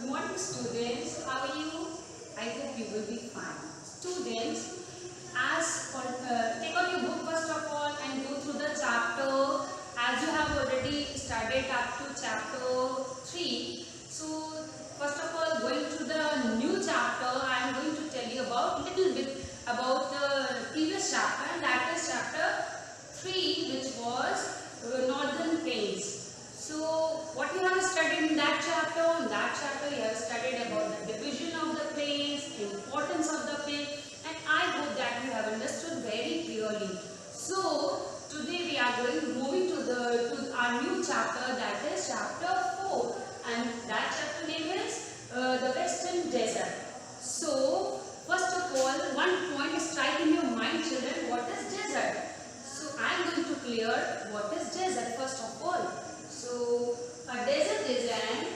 Good morning, students. How are you? I hope you will be fine. Students, take out your book first of all and go through the chapter. As you have already studied up to chapter 3. So, first of all, going to the new chapter, I am going to tell you about little bit about the previous chapter, and that is chapter 3, which was Northern Plains. So, what you have studied in that chapter? In that chapter, you have studied about the division of the plains, importance of the plains, and I hope that you have understood very clearly. So, today we are moving to our new chapter, that is chapter 4, and that chapter name is the Western Desert. So, first of all, one point strike in your mind, children. What is desert? So, I am going to clear what is desert first of all. So, a desert is an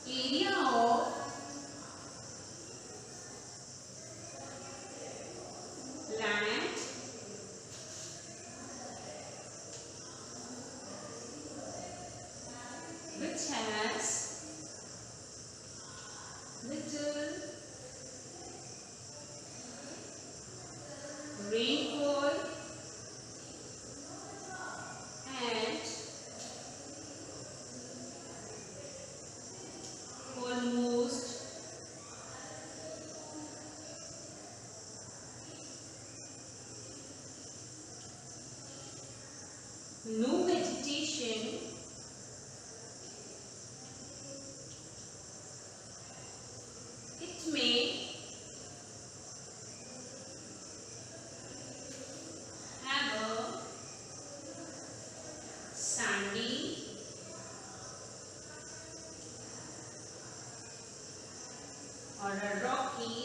area of land which has little rainfall and almost no vegetation. It may have a sandy or a rocky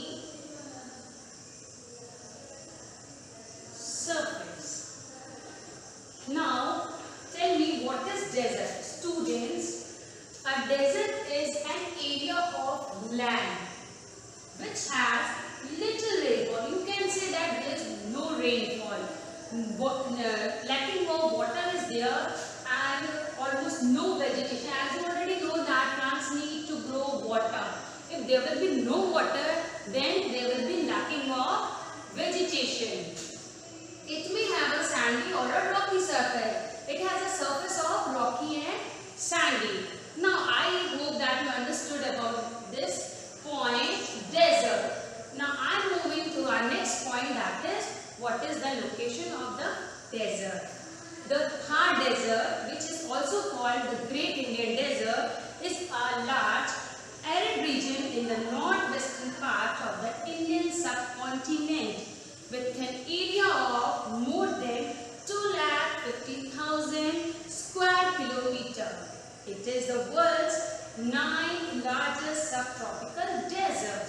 surface. Now, tell me, what is desert? Students, a desert is an area of land which has little rainfall. You can say that there is no rainfall. Lacking of water is there and almost no vegetation. As you already know that plants need to grow water. If there will be no water, then there will be lacking of vegetation. It may have a sandy or a rocky surface. It has a surface of rocky and sandy. Now, I hope that you understood about this point, desert. Now, I am moving to our next point, that is, what is the location of the desert? The Thar Desert, which is also called the Great Indian Desert, is a large arid region in the northwestern part of the Indian subcontinent with an area of more than 250,000 square kilometers. It is the world's 9th largest subtropical desert.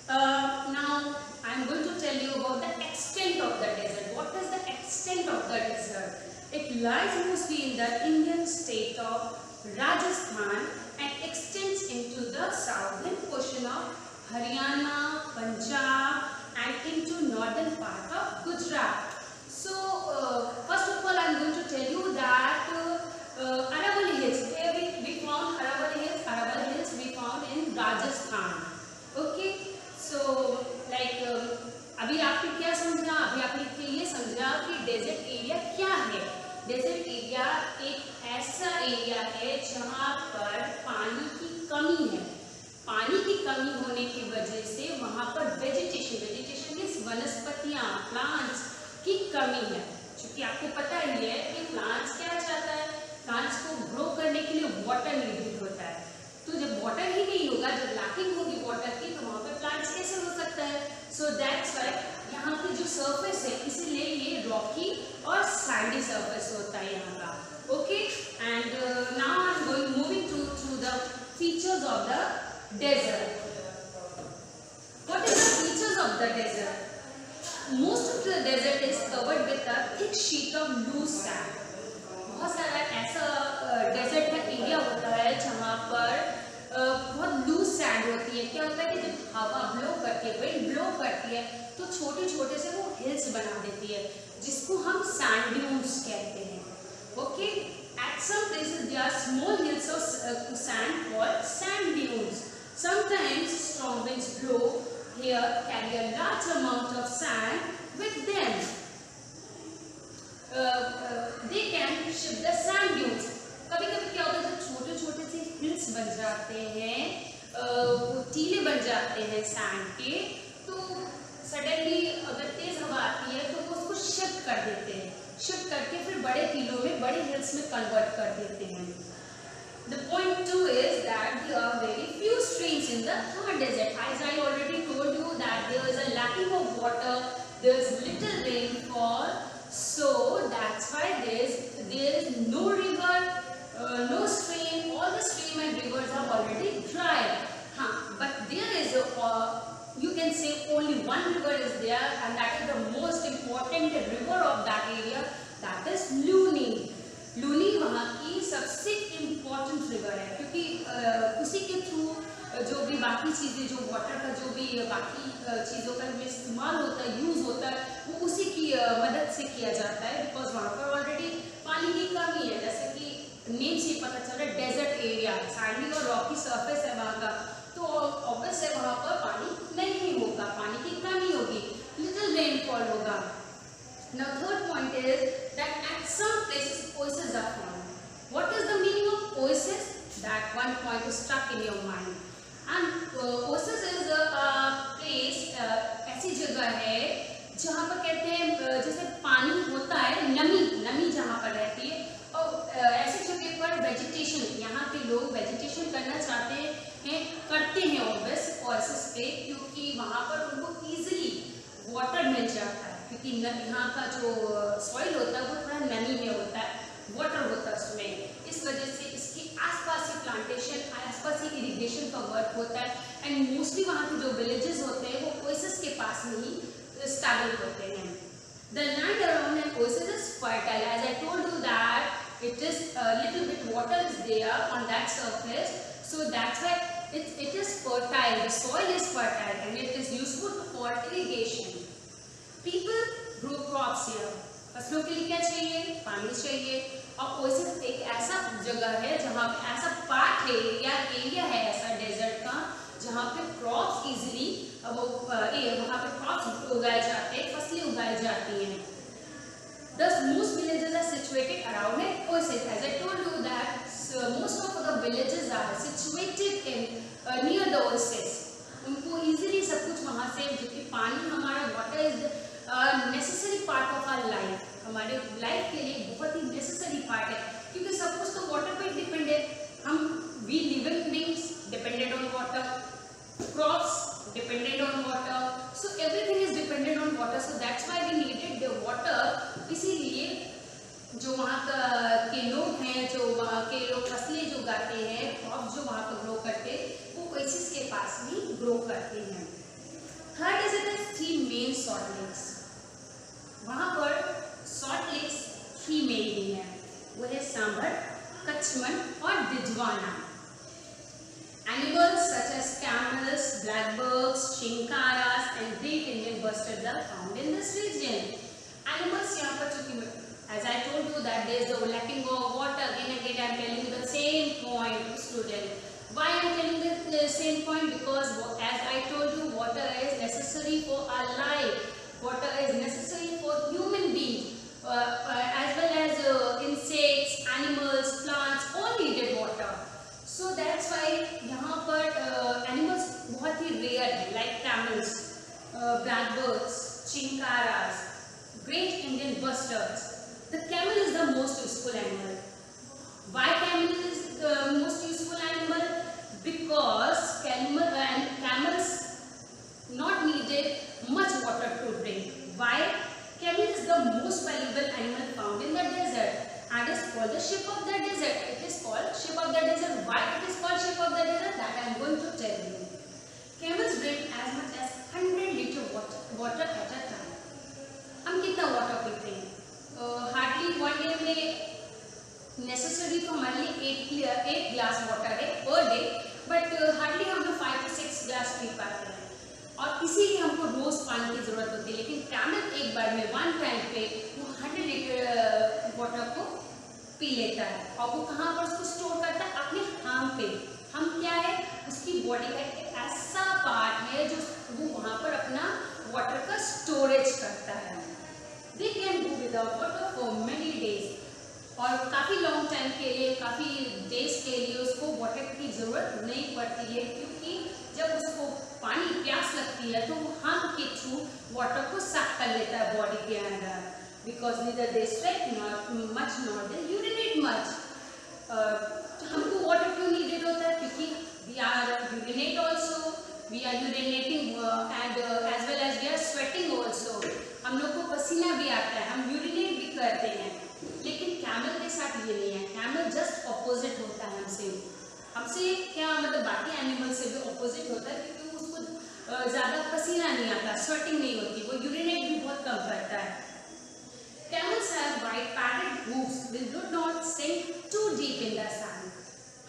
Now, I am going to tell you about the extent of the desert. What is the extent of the desert? It lies mostly in the Indian state of Rajasthan and extends into the southern portion of Haryana, Punjab and into northern part of Gujarat. So, first of all, I am going to tell you that Aravalli Hills, where we found Aravalli Hills we found in Rajasthan. Okay, so like अभी आपने क्या समझा? अभी आपने ये समझा कि desert area क्या है? डेजर्ट एरिया एक ऐसा एरिया है जहाँ पर पानी की कमी है. पानी की कमी होने की वजह से वहाँ पर वेजिटेशन मीन्स वनस्पतियाँ, प्लांट्स की कमी है. क्योंकि आपको पता ही है कि प्लांट्स क्या चाहता है? प्लांट्स को ग्रो करने के लिए वाटर नीडेड होता है. तो जब वाटर ही नहीं होगा, जब लैकिंग होगी वाटर की, तो वहाँ पर प्लांट्स कैसे हो सकता है? सो दैट्स व्हाई यहाँ की जो सरफेस है, इसीलिए ये रॉकी और सैंडी सरफेस होता है यहाँ का. Okay, and now I am going moving to the features of the desert. What is the features of the desert? Most of the desert is covered with a thick sheet of loose sand. बहुत सारा ऐसा desert का area होता है जहाँ पर बहुत loose sand होती है. क्या होता है कि जब हवा ब्लो करती है, विंड ब्लो करती है, तो छोटे छोटे से वो हिल्स बना देती है, जिसको हम सैंड ड्यून्स कहते हैं. some places there are small hills of sand called sand dunes. Sometimes strong winds blow here, carry a large amount of sand with them. They can shift the sand dunes. कभी कभी क्या होता है, जब छोटे छोटे से हिल्स बन जाते हैं, टीले बन जाते हैं सैंड के, तो सडनली अगर तेज हवा आती है तो वो उसको शिफ्ट कर देते हैं, शिफ्ट करके फिर बड़े टीलों में, बड़े हिल्स में कन्वर्ट कर देते हैं. The point 2 is that there are very few streams in the Thar desert. As I already told you that there is a lacking of water, there is little rainfall, so that's why there is no river, no stream. All the stream and rivers are already dry. But there is you can say only one river is there, and that is the most important river of that area. That is Luni. Luni वहाँ की सबसे important river है, क्योंकि उसी के through जो भी बाकी चीज़ें, जो वाटर का जो भी बाकी चीज़ों का इस्तेमाल होता है, यूज़ होता है, वो उसी की मदद से किया जाता है. बिकॉज वहाँ पर ऑलरेडी पानी की कमी है, जैसे कि नेम से पता चल रहा है, डेजर्ट एरिया, सैंडी और रॉकी सरफेस है वहाँ का, तो ऑब्वियस है वहाँ पर पानी नहीं होगा, पानी की कमी होगी, लिटिल रेनफॉल होगा. Now third point is that at some places oases are found. What is the meaning of oasis? That one point is stuck in your mind. And oasis is a place, ऐसी जगह है जहाँ पर कहते हैं जैसे पानी होता है, नमी जहाँ पर रहती है, और ऐसी जगह पर वेजिटेशन, यहाँ के लोग वेजिटेशन करना चाहते हैं, करते हैं ऑब्वियस ओएसिस पे, क्योंकि वहाँ पर उनको ईजिली वाटर मिल जाता है, क्योंकि यहाँ का जो सॉइल होता है वो थोड़ा नमी में होता है, वाटर होता है उसमें, इस वजह से इसके आसपास ही प्लांटेशन, आसपास ही इरिगेशन का वर्क होता है. एंड मोस्टली वहाँ के जो विलेजेस होते हैं वो ओएसिस के पास में ही स्टैब्लिश होते हैं. The land around an oasis is fertile. As I told you that it is little bit water is there on that surface, so that's why it is fertile. The soil is fertile and it is useful for irrigation. People grow crops here. फसलों के लिए क्या चाहिए? पानी चाहिए. और oasis एक ऐसा जगह है जहाँ पे ऐसा पार्ट है या एरिया है ऐसा डेजर्ट का जहाँ पे क्रॉप्स इजीली वहाँ पे क्रॉप्स उगाए जाते हैं, फसलें उगाई जाती हैं. Thus most villages are situated around an oasis. As I told you that most of the villages are situated in near the oasis. उनको इजीली सब कुछ वहाँ से, जो कि पानी हमारा water is necessary part of our life, हमारे लाइफ के लिए बहुत ही नेसेसरी पार्ट है, क्योंकि सब कुछ तो वाटर पे डिपेंड है. हम we living beings dependent on water, crops dependent on water, so everything is dependent on water, so that's why we needed the water. इसीलिए जो वहाँ के लोग हैं, जो वहाँ के लोग फसलें जो उगाते हैं, क्रॉप्स जो वहाँ पर ग्रो करते हैं, वो ओएसिस के पास भी ग्रो करते हैं. Third desert is 3 main salt lakes. वहाँ पर सॉल्ट लेक्स 3 मेन ही हैं, वो है सांभर, कचमन और दिजवाना. Animals such as camels, blackbirds, chinkaras and great Indian bustards are found in this region. Animals यहाँ पर चूंकि as I told you that there is the lacking of water, again I am telling you the same point, student. Why I am telling the same point? Because as I told you, water is necessary for our life. Water is necessary for human beings, as well as insects, animals, plants, all needed water. So that's why यहाँ पर animals बहुत ही rare है, like camels, blackbirds, chinkaras, great Indian bustards. The camel is the most useful animal. Why camel is the most useful animal? Because camels not needed much water to drink. Why? Camel is the most valuable animal found in the desert and is called the ship of the desert. It is called ship of the desert. Why it is called ship of the desert? That I am going to tell you. Camels drink as much as 100 liter water at a time. हम कितना water पीते हैं? Hardly one day में necessary तो हमारे लिए 8 glass water है per day, but hardly हम लोग 5 to 6 ग्लास पी पाते हैं, और इसीलिए हमको रोज पानी की जरूरत होती है. लेकिन कैमल एक बार में वन टाइम पे वो 100 लीटर वाटर को पी लेता है और वो कहाँ पर उसको स्टोर करता है, अपने हार्म पे। हम क्या है, उसकी बॉडी का एक ऐसा पार्ट है जो वो वहाँ पर अपना वाटर का स्टोरेज करता है। They can go without water for many days, और काफ़ी लॉन्ग टाइम के लिए, काफ़ी डेज के लिए उसको वाटर की ज़रूरत नहीं पड़ती है, क्योंकि जब उसको पानी प्यास लगती है तो वो हार्म के थ्रू वाटर को साफ कर लेता है बॉडी के अंदर, because neither they sweat much not they urinate much. हमको वाटर क्यों नीडेड होता है, क्योंकि we are urinate also, we are urinating and as well as we are sweating also. हम लोग को पसीना भी आता है, हम यूरिनेट भी करते हैं, लेकिन कैमल के साथ ये नहीं है। कैमल जस्ट ऑपोजिट होता है हमसे क्या मतलब बाकी एनिमल से भी ऑपोजिट होता है, क्योंकि उसको ज़्यादा पसीना नहीं आता, स्वेटिंग नहीं होती, वो यूरिनेट भी बहुत कम करता है। Camels have wide padded hooves which do not sink too deep in the sand.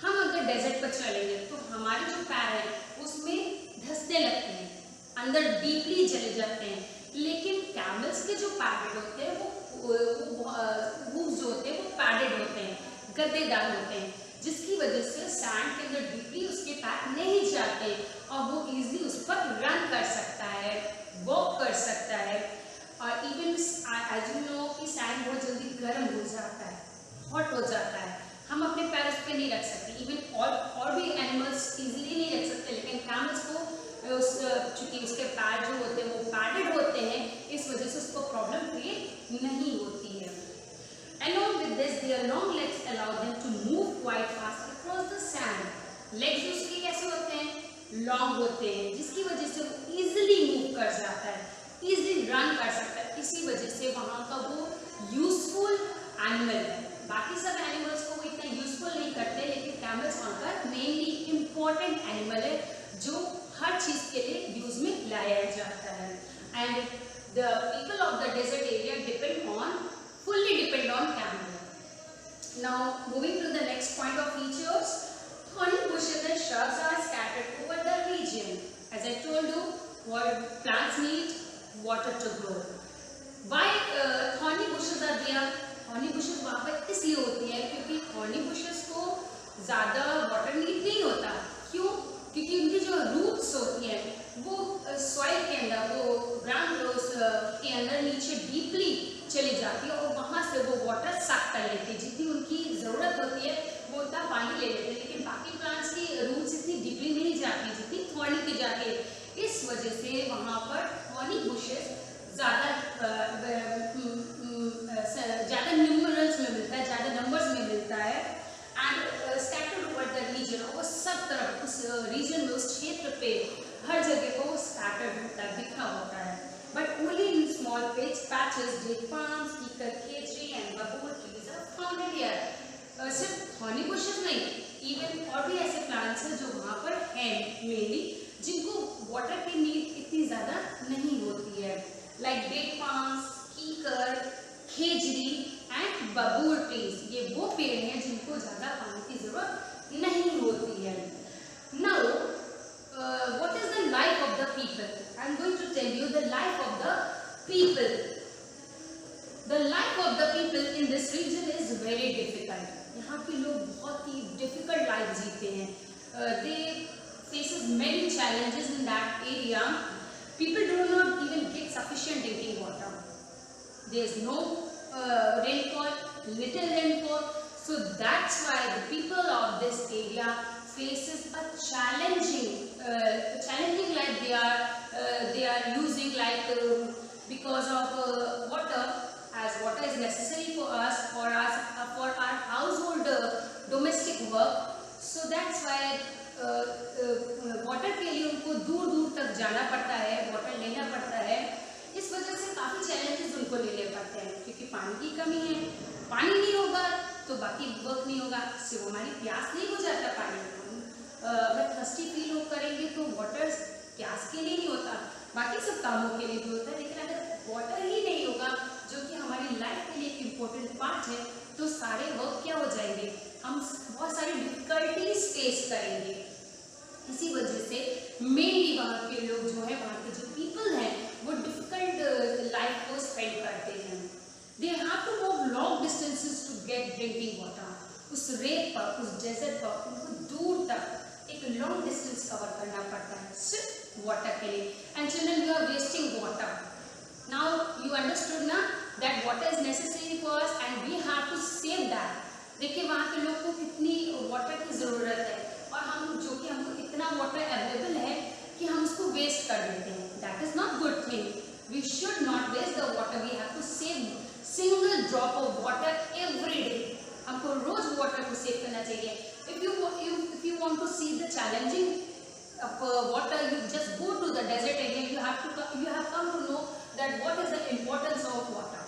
हम अगर डेजर्ट पर चलेंगे तो हमारे जो पैर हैं उसमें धंसने लगते हैं, अंदर डीपली चले जाते हैं, लेकिन कैमल्स के जो पैडेड होते हैं वो हूव्स जो होते हैं वो पैडेड होते हैं, गद्देदार होते हैं, जिसकी वजह से सैंड के अंदर डीपली उसके पैर नहीं जाते और वो इजीली उस पर रन कर सकता है, वॉक कर सकता है। और इवन एज यू नो कि सैंड बहुत जल्दी गर्म हो जाता है, हॉट हो जाता है, हम अपने पैर उस पर नहीं रख सकते। इवन और भी एनिमल्स इजीली नहीं रख सकते, लेकिन कैमल्स को चूँकि उसके पैर जो होते हैं वो पैडेड होते हैं, इस वजह से उसको प्रॉब्लम क्रिएट नहीं होती है। Along with this, their long legs allow them to move quite fast across the sand. Legs उसके कैसे होते हैं, लॉन्ग होते हैं, जिसकी वजह से वो इजीली मूव कर जाता है, इजीली रन कर सकता है। इसी वजह से वहाँ का वो यूजफुल एनिमल है। बाकी सब एनिमल्स को वो इतना यूजफुल नहीं करते, लेकिन कैमल्स वहाँ का मेनली इम्पोर्टेंट एनिमल है जो हर चीज़ के लिए यूज में लाया जाता है। And the people of the desert area fully depend on camel. Now moving to the next point of features, thorny bushes and shrubs are scattered over the region. As I told you, what plants need water to grow. Why thorny bushes are there? Thorny bushes वहाँ पर इसलिए होती है क्योंकि thorny bushes को ज़्यादा water need नहीं होता। क्यों? क्योंकि उनकी जो रूट्स होती हैं वो सॉइल के अंदर, वो ग्राउंड के अंदर नीचे डीपली चली जाती है और वहाँ से वो वाटर सक कर लेती है। जितनी उनकी ज़रूरत होती है वो उतना पानी ले लेते हैं, लेकिन बाकी प्लांट्स की रूट्स इतनी डीपली नहीं जाती जितनी थॉर्नी की जाती है। इस वजह से वहाँ पर थॉर्नी बुशेस ज़्यादा न्यूमरल्स में मिलता है, ज़्यादा नंबर्स में मिलता है। And scattered over the region, वो सब तरफ उस रीजन में, उस क्षेत्र पे हर जगह को वो स्कैटर्ड होता है, बिखरा होता है। But only in small patches, date palms, kikar, khejri and babur trees are found here. सिर्फ थॉर्नी बुशेस नहीं, इवन और भी ऐसे प्लांट्स हैं जो वहाँ पर हैं मेनली, जिनको वाटर की नीड इतनी ज़्यादा नहीं होती है, लाइक डेट पाम्स, कीकर, खेजरी एंड बबूर ट्रीज। ये वो पेड़ हैं जिनको ज़्यादा पानी की ज़रूरत नहीं होती है। Now what is the life of the people? I am going to tell you the life of the people. The life of the people in this region is very difficult. यहाँ के लोग बहुत ही difficult life जीते हैं. They faces many challenges in that area. People do not even get sufficient drinking water. There is no rainfall, little rainfall. So that's why the people of this area faces a challenging life they are using, like because of water, as water is necessary for us for our household domestic work. So that's why water के लिए उनको दूर दूर तक जाना पड़ता है, water लेना पड़ता है। इस वजह से काफ़ी चैलेंजेस उनको लेने पड़ते हैं, क्योंकि पानी की कमी है। पानी नहीं होगा तो बाकी वर्क नहीं होगा, सिर्फ हमारी प्यास नहीं हो जाता पानी में। अगर थर्स्टी फील करेंगे तो वाटर प्यास के लिए नहीं होता, बाकी सब कामों के लिए भी होता है। लेकिन अगर वाटर ही नहीं होगा, जो कि हमारी लाइफ के लिए एक इम्पोर्टेंट पार्ट है, तो सारे वर्क क्या हो जाएंगे, हम बहुत सारी डिफिकल्टीज फेस करेंगे। इसी वजह से मेनली वहाँ के लोग जो है, वहाँ के जो पीपल हैं, वो डिफिकल्ट लाइफ को स्पेंड करते हैं। They have to move long distances to get drinking water. उस रेत पर, उस डेजर्ट पर उनको दूर तक एक लॉन्ग डिस्टेंस कवर करना पड़ता है सिर्फ वाटर के लिए. And children, you are wasting water. Now you understood ना that water is necessary for us and we have to save that. देखिए वहाँ के लोग को कितनी वाटर की ज़रूरत है और हम जो कि हमको इतना वाटर अवेलेबल है कि हम उसको वेस्ट कर देते हैं. That is not good thing. We should not waste the water. We have to save single drop of water every day. हमको रोज वाटर को सेव करना चाहिए. If you want to see the challenging water, you just go to the desert area. You have come to know that what is the importance of water.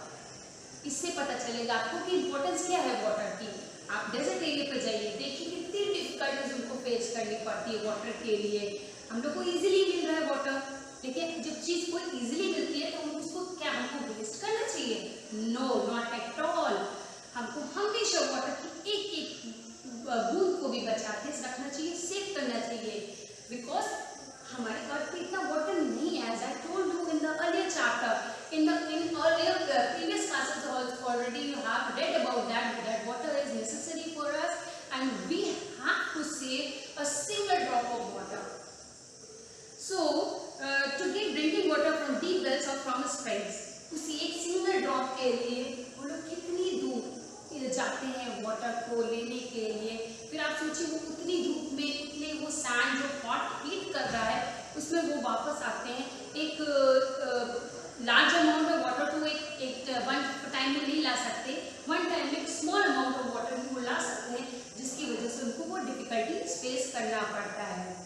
इससे पता चलेगा आपको कि इम्पोर्टेंस क्या है वाटर की. आप डेजर्ट एरिया पे जाइए, देखिए कितनी डिफिकल्टीज उनको फेस करनी पड़ती है वाटर के लिए. हम लोग को इजीली मिल रहा है वाटर. देखिए जब चीज़ कोई इजीली मिलती है तो हम उसको क्या हमको वेस्ट करना चाहिए? No, not at all. हमको हमेशा वाटर की एक एक बूंद को भी बचा के रखना चाहिए, सेव करना चाहिए. बिकॉज हमारे अर्थ पे इतना वाटर नहीं है. As I told you in the earlier chapter, in earlier previous classes already you have read about that water is necessary for us and we have to save a single drop of water. So to get drinking water from deep wells or from springs, उसी एक single drop के लिए वो लोग कितनी दूर जाते हैं वाटर को लेने के लिए. फिर आप सोचिए वो उतनी धूप में, इतने वो सैंड जो हॉट हीट कर रहा है उसमें वो वापस आते हैं. एक लार्ज अमाउंट ऑफ वाटर तो एक वन टाइम में नहीं ला सकते. वन टाइम में एक स्मॉल अमाउंट ऑफ वाटर भी वो ला सकते हैं, जिसकी वजह से उनको वो डिफिकल्टी फेस करना पड़ता है.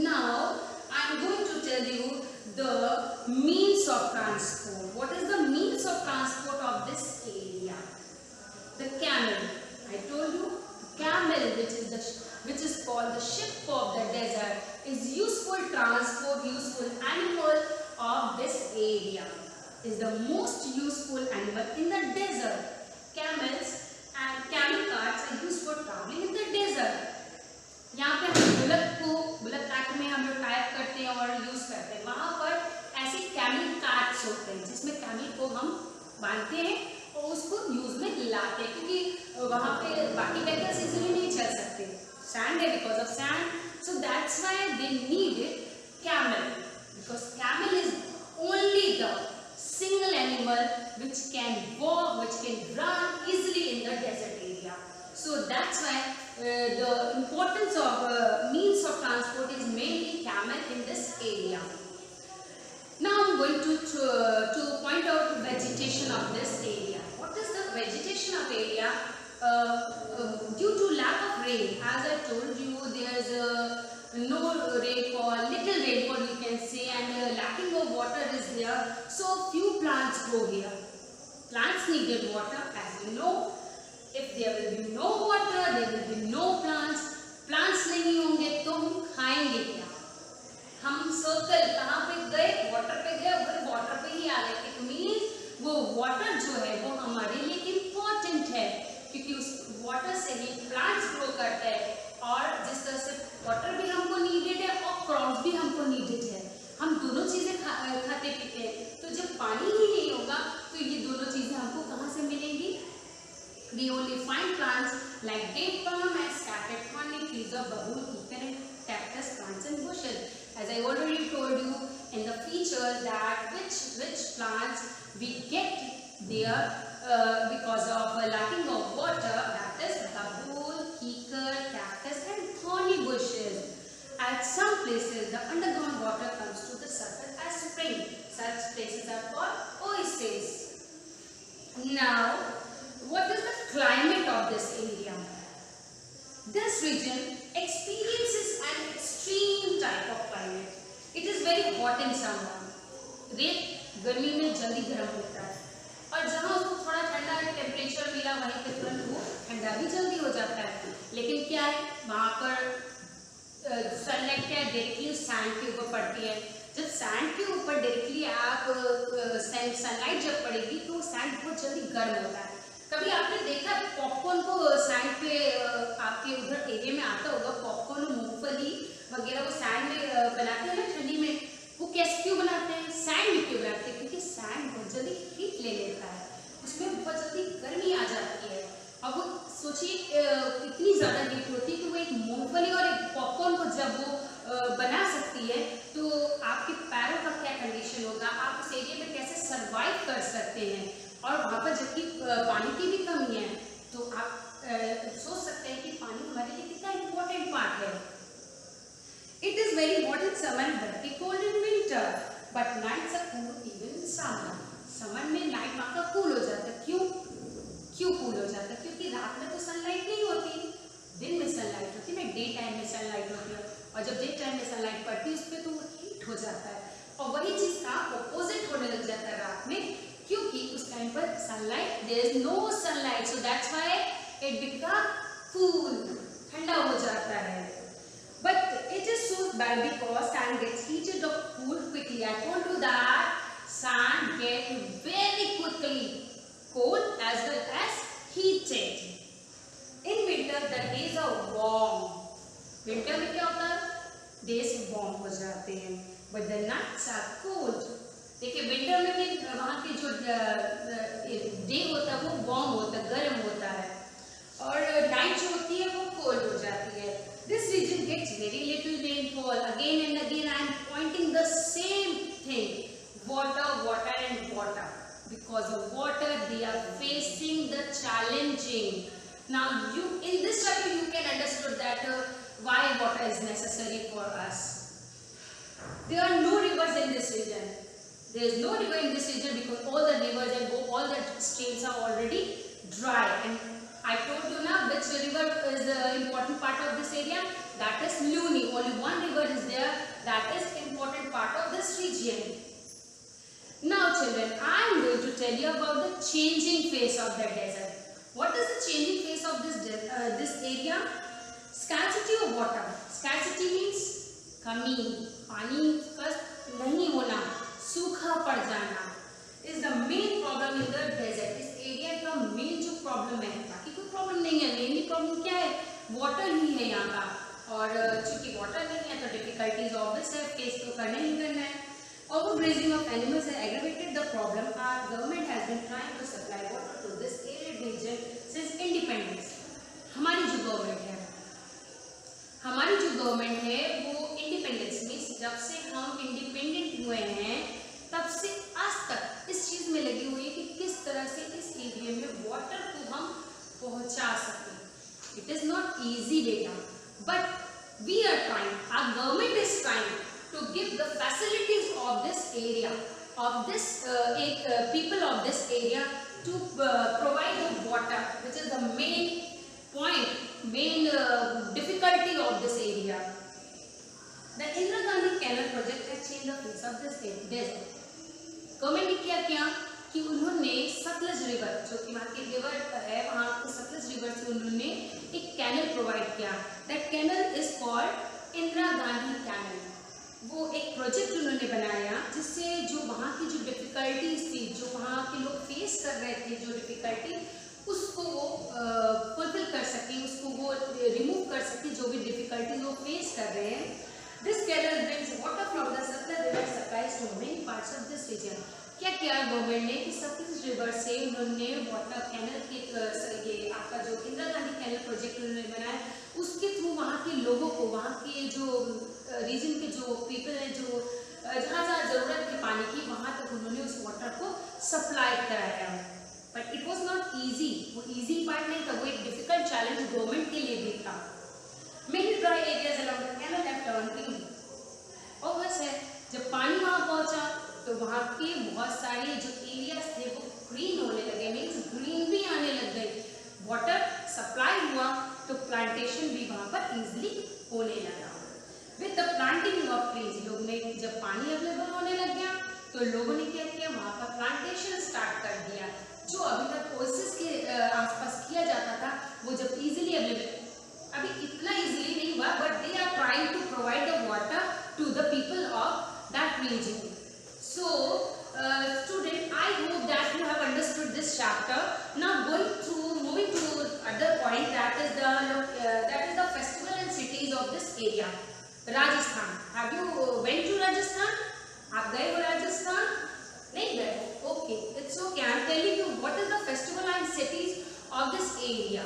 Now I am going to tell you the means of transport. What is the means of transport of this area? The camel. I told you camel, which is called the ship of the desert, is useful animal of this area. Is the most useful animal in the desert. Camels and camel carts are used for traveling in the desert. यहाँ पे हम bullock cart में हम लोग type करते हैं और use करते हैं. वहाँ पर ऐसे कैमल कार्ट्स होते हैं जिसमें कैमल को हम बांधते हैं और उसको यूज में लाते हैं, क्योंकि वहाँ पे बाकी व्हीकल्स इजीली नहीं चल सकते. सैंड है, because of sand. So that's why they needed camel, because camel is only the single animal which can walk, which can run easily in the desert area. So that's why the importance of means of transport is mainly camel in this area. Now I'm going to point out the vegetation of this area. What is the vegetation of area? Due to lack of rain, as I told you, there is no rainfall, little rainfall you can say, and lacking of water is there. So few plants grow here. Plants needed water, as you know. If there will be no water, there will be no plants. Plants नहीं होंगे तो हम खाएंगे क्या? हम circle कहाँ पे गए? वाटर पे गए, और वाटर पे ही आ गए. इट मीन्स वो वाटर जो है वो हमारे लिए इम्पोर्टेंट है, क्योंकि उस वाटर से ही प्लांट्स ग्रो करते हैं. और जिस तरह से वाटर भी हमको नीडेड है और क्रॉप्स भी हमको नीडेड है. हम दोनों चीज़ें खाते पीते हैं. तो जब पानी ही नहीं होगा तो ये दोनों चीज़ें हमको कहाँ से मिलेंगी? We only find plants like date palm and scattered thorny trees of baboon, eucalyptus, cactus, plants and bushes. As I already told you in the features that which plants we get there because of lacking of water, that is baboon, eucalyptus, cactus and thorny bushes. At some places the underground water comes to the surface as spring. Such places are called oases. Now what is the climate of this area? This region experiences an extreme type of climate. It is very hot in summer. रेत गर्मी में जल्दी गर्म होता है, और जहाँ उसको थोड़ा ठंडा टेम्परेचर मिला वहीं पे तुरंत वो ठंडा भी जल्दी हो जाता है. लेकिन क्या है, वहाँ पर सनलाइट क्या है, डायरेक्टली सैंड के ऊपर पड़ती है. जब सैंड के ऊपर डायरेक्टली आप सनलाइट जब पड़ेगी तो सैंड बहुत जल्दी गर्म होता है. कभी आपने देखा पॉपकॉर्न को सैंड पे आपके उधर एरिया में आता होगा, पॉपकॉर्न और मूंगफली वगैरह वो सैंड में बनाते हैं ना ठंडी में. वो कैसे क्यों बनाते हैं? सैंड में क्यों बनाते हैं? क्योंकि सैंड बहुत जल्दी हीट ले लेता है, उसमें बहुत जल्दी गर्मी आ जाती है. सोचिए कितनी ज़्यादा हीट होती है कि वो एक मूंगफली और एक पॉपकॉर्न को जब वो बना सकती है तो आपके पैरों का क्या कंडीशन होगा, आप उस एरिया में कैसे सर्वाइव कर सकते हैं। और वहाँ पर जबकि पानी की भी कमी है तो आप सोच सकते हैं कि पानी हमारे लिए कितना इम्पोर्टेंट पार्ट है। It is very hot in summer and very cold in winter, but nights are cool even in summer. Summer में नाइट वहाँ का कूल हो जाता है। क्यों कूल हो जाता है? क्योंकि रात में तो सनलाइट नहीं होती, दिन में सनलाइट होती है ना, डे टाइम में सनलाइट होती है, और जब डे टाइम में सनलाइट पड़ती है उस पर तो वो हीट हो जाता है, और वही चीज़ का ऑपोजिट होने लग जाता है रात में, क्योंकि उस टाइम पर sunlight, there is no sunlight, so that's why it become cool, ठंडा हो जाता है। But it is so bad because sand gets heated or cooled quickly. I told you that sand gets very quickly cold as well as heated. In winter the days are warm. Winter में क्या होता है? Days warm हो जाते हैं. But the nights are cold. देखिए winter में भी वहाँ के जो day होता है वो warm होता है, गर्म होता है, और night जो होती है वो cold हो जाती है. This region gets very little rainfall. Again and again I am pointing the same thing. Water, water and water. Because of water they are facing the challenging. Now you, in this chapter you can understand that why water is necessary for us. There are no rivers in this region. There is no river in this region because all the rivers and all the streams are already dry. And I told you now which river is the important part of this area. That is Luni. Only one river is there. That is important part of this region. Now children, I am going to tell you about the changing face of the desert. What is the changing face of this area? Scarcity of water. Scarcity means कमी, पानी का नहीं होना, सूखा पड़ जाना is the main problem in the desert. इस area का मेन जो प्रॉब्लम है, बाकी कोई प्रॉब्लम नहीं है, मेनली प्रॉब्लम क्या है? वाटर ही है यहाँ का, और चूंकि वाटर नहीं है तो डिफिकल्टीज ऑब्वियस है, फेस तो करना ही करना है। Overgrazing of animals has aggravated the problem. Our government has been trying to supply water to this arid region since independence. हमारी जो गवर्नमेंट है वो इंडिपेंडेंस मीन्स जब से हम इंडिपेंडेंट हुए हैं तब से आज तक इस चीज़ में लगी हुई है कि किस तरह से इस एरिया में वाटर को हम पहुंचा सकें। इट इज़ नॉट ईजी बेटा, but we are trying, our government is trying to give the facilities of this area, of this people of this area to provide the water, which is the main point, main difficulty of this area. The Indira Gandhi Canal project has changed the face of this desert. Government ने क्या किया कि उन्होंने Sutlej river, जो कि वहाँ की river है, वहाँ के सतलज रिवर से उन्होंने एक कैनल प्रोवाइड किया. That canal is called Indira Gandhi canal. वो एक प्रोजेक्ट उन्होंने बनाया जिससे जो वहाँ की जो डिफ़िकल्टीज थी, जो वहाँ के लोग फेस कर रहे थे, जो डिफ़िकल्टी, उसको वो फुलफिल कर सके, उसको वो रिमूव कर सके, जो भी डिफ़िकल्टीज वो फेस कर रहे हैं. This canal brings water from the Sutlej river supplies to many parts of this region. क्या किया गवर्नमेंट ने कि सतलज रिवर से उन्होंने वाटर कैनल के ये आपका जो इंदिरा गांधी कैनल प्रोजेक्ट उन्होंने बनाया, उसके थ्रू वहाँ के लोगों को, वहाँ के जो रीजन के जो पीपल है, जो जहाँ जहाँ ज़रूरत थी पानी की, वहाँ तक उन्होंने उस वाटर को सप्लाई कराया. But it was not easy. वो ईजी पार्ट नहीं था, वो एक डिफिकल्ट चैलेंज गवर्नमेंट के लिए भी था. Many dry areas around the canal have turned green. और बस है, जब पानी वहाँ पहुँचा तो वहाँ के बहुत सारे जो एरियाज थे वो ग्रीन होने लगे, मीन्स ग्रीन भी आने लग गए. वाटर सप्लाई हुआ तो प्लांटेशन भी वहाँ पर ईजिली होने लगा. With the planting of trees, लोग ने जब पानी अवेलेबल होने लग गया तो लोगों ने क्या किया, वहाँ पर प्लांटेशन स्टार्ट कर दिया. जो अभी तक ओएसिस के आसपास किया जाता था वो जब इजीली अवेलेबल, अभी इतना इजीली नहीं हुआ, but they are trying to provide the water to the people of that region. So student, I hope that you have understood this chapter. Now moving to other point, that is the festival and cities of this area. Rajasthan. Have you went to Rajasthan? आप गए हो राजस्थान? नहीं गए? Okay, it's okay. I am telling you what is the festival and cities of this area.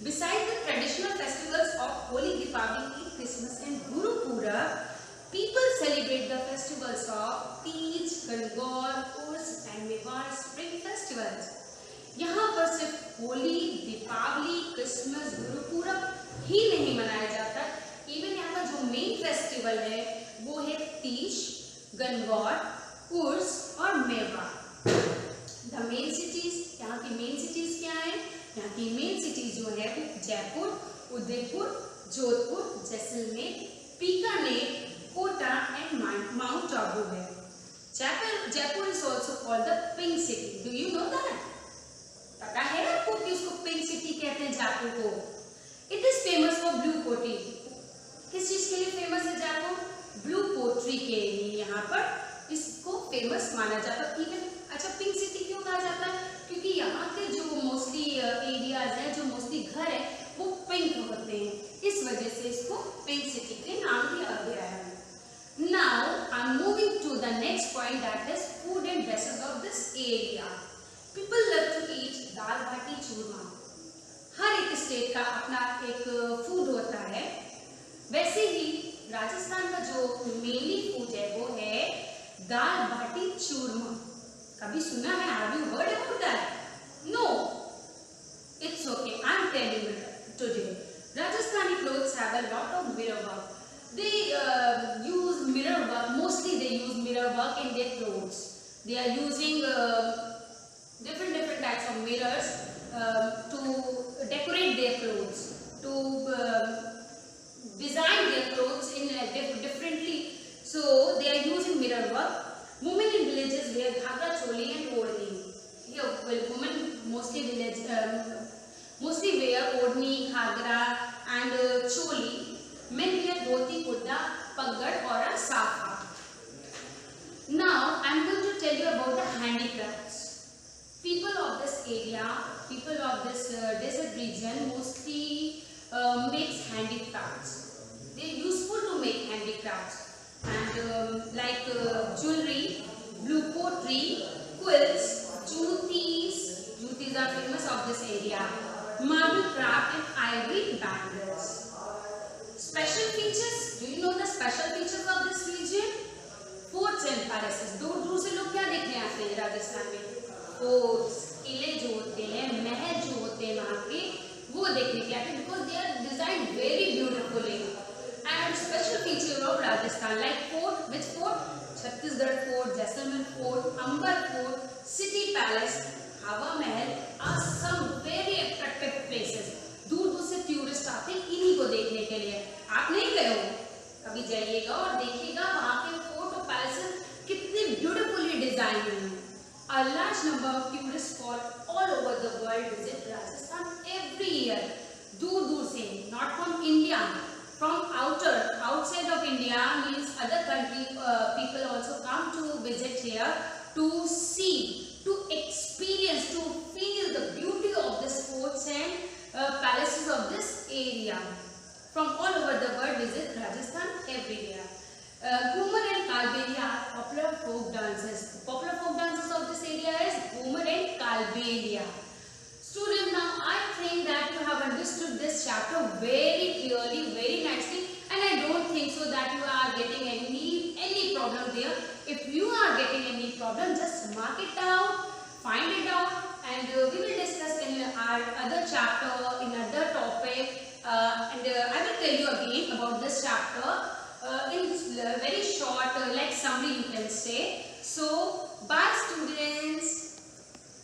Besides the traditional festivals of Holi, Deepavali, Christmas and Guru Purab, people celebrate the festivals of Teej, Gangor, Urs and Mewar spring festivals. यहाँ पर सिर्फ Holi, Deepawali, Christmas, गुरु पूरब ही नहीं मनाया जाता, even यहाँ का जो मेन फेस्टिवल है वो है तीज, गणगौर, उर्स और मेवा। द मेन सिटीज, यहाँ की मेन सिटीज क्या है? यहाँ की मेन सिटीज जो है वो जयपुर, उदयपुर, जोधपुर, जैसलमेर, बीकानेर, कोटा एंड माउंट आबू है। Jaipur is also called the pink city. Do you know that? पता है आपको कि उसको पिंक सिटी कहते हैं जयपुर को? It is famous for blue pottery. किस चीज के लिए फेमस है जयपुर? ब्लू पोट्री के लिए यहाँ पर इसको फेमस माना जाता है। इवन अच्छा, पिंक सिटी क्यों कहा जाता है? क्योंकि यहाँ के जो मोस्टली एरियाज हैं, जो मोस्टली घर है वो पिंक होते हैं, इस वजह से इसको पिंक सिटी के नाम दिया गया है। Now I'm moving to the next point, that is food and dresses of this area. People love to eat दाल बाटी चूरमा। हर एक स्टेट का अपना एक फूड होता है, वैसे ही राजस्थान का जो मेनली फूड है वो है दाल बाटी चूरमा। कभी सुना है? Have you heard about that? No. It's okay. I'm telling you today. Rajasthani clothes have a lot of mirror work. They use mirror work. Mostly they use mirror work in their clothes. They are using different types of mirrors to decorate their clothes, to design their clothes in differently. So they are using mirror work. Women in villages wear ghagra, choli and odhni. Here, well, women mostly wear odhni, ghagra and choli. Men wear dhoti, kurta, paggad or a safa. Now I am going to tell you about the handicrafts. People of this area, people of this desert region mostly makes handicrafts. They are useful to make handicrafts, and like jewelry, blue pottery, quilts, jutis. Jutis are famous of this area. Marble craft and ivory bangles. Special features. Do you know the special features of this region? Forts and palaces. दूर दूर से लोग क्या देखने आते हैं राजस्थान में? Forts, किले जो होते हैं, महल जो होते हैं वहाँ के, वो देखने के आते हैं, because they are designed very beautifully. And special feature of Rajasthan, like fort, which fort? Chhattisgarh Fort, Jaisalmer Fort, Amber Fort, City Palace, Hawa Mahal are some very attractive places. दूर दूर से टूरिस्ट आते हैं इन्हीं को देखने के लिए। आप नहीं गए हो, कभी जाइएगा और देखिएगा वहाँ के फोर्ट और पैलेसेस कितने ब्यूटीफुली डिजाइन हैं। A large number of tourists for all over the world visit Rajasthan every year. दूर दूर से, not from India, from outside of India, means other country people also come to visit here to see, to experience, to feel the beauty of this forts and palaces of this area. From all over the world visit Rajasthan every year. Ghumar and Kalbelia are popular folk dances. Popular folk dances of this area is Ghumar and Kalbelia. Students, now I think that you have understood this chapter very clearly, very nicely, and I don't think so that you are getting any problem there. If you are getting any problem, just mark it out, find it out, and we will discuss in our other chapter, in other topic, and I will tell you again about this chapter in very short, like summary you can say. So, bye students.